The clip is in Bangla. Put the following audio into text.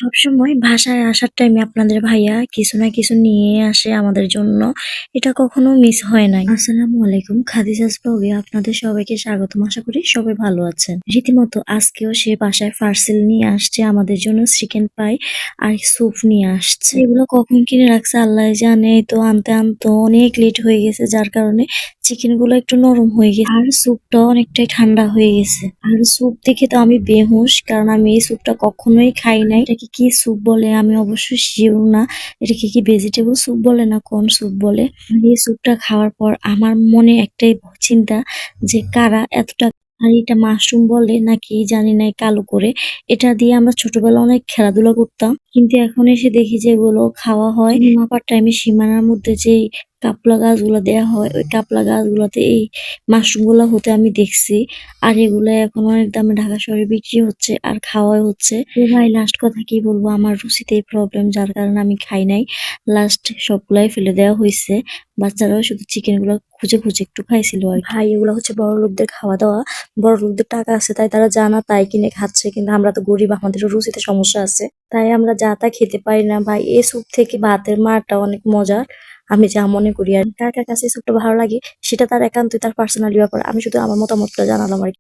সবসময় বাসায় আসার টাইমে আপনাদের ভাইয়া কিছু না কিছু নিয়ে আসে আমাদের জন্য। এটা কখনো মিস হয় নাই। আসসালামু আলাইকুম। খাদিজাস ব্লগে আপনাদের সবাইকে স্বাগতম। আশা করি সবাই ভালো আছেন। রীতিমতো আজকেও সে বাসায় পার্সেল নিয়ে আসছে আমাদের জন্য চিকেন পাই আর স্যুপ নিয়ে আসছে। এগুলো কখন কিনে রাখছে আল্লাহ জানে। তো আনতে আনতে অনেক লেট হয়ে গেছে, যার কারণে চিকেন গুলো একটু নরম হয়ে গেছে আর স্যুপটাও অনেকটাই ঠান্ডা হয়ে গেছে। আর স্যুপ দেখে তো আমি বেহুশ, কারণ আমি এই স্যুপটা কখনোই খাই নাই। এটাকে কি স্যুপ বলে আমি অবশ্যই শিওর না। এটাকে কি ভেজিটেবল স্যুপ বলে না কোন স্যুপ বলে। আর এই স্যুপটা খাওয়ার পর আমার মনে একটাই চিন্তা, যে কারা এতটা, আর এটা মাশরুম বলে নাকি জানি না কালো করে। এটা দিয়ে আমরা ছোটবেলায় অনেক খেলাধুলা করতাম, কিন্তু এখন এসে দেখি যে এগুলো খাওয়া হয় মাপার টাইমে সীমানার মধ্যে যে কাপলা গাছগুলো দেয়া হয়, ওই কাপলা গাছগুলোতে এই মাশরুম গুলা হতে আমি দেখছি। আর এগুলো এখন অনেক দামে ঢাকা শহরে বিক্রি হচ্ছে আর খাওয়া হচ্ছে। তো ভাই লাস্ট কথা কি বলবো, আমার রুচিতেই প্রবলেম, যার কারণে আমি খাই নাই। লাস্ট সবগুলাই ফেলে দেওয়া হয়েছে। বাচ্চারাও শুধু চিকেন গুলো খুঁজে খুঁজে একটু খাইছিল আর কি। ভাই এগুলো হচ্ছে বড় লোকদের খাওয়া দাওয়া, বড় লোকদের টাকা আছে তাই তারা জানা তাই কিনে খাচ্ছে, কিন্তু আমরা তো গরিব, আমাদেরও রুচিতে সমস্যা আছে, তাই আমরা যা তা খেতে পারি না। ভাই এই স্যুপ থেকে ভাতের মারটা অনেক মজার, আমি যা মনে করি। আর কার কার কাছে এই স্যুপটা ভালো লাগে সেটা তার একান্তই তার পার্সোনালি ব্যাপার। আমি শুধু আমার মতামতটা জানালাম আর কি।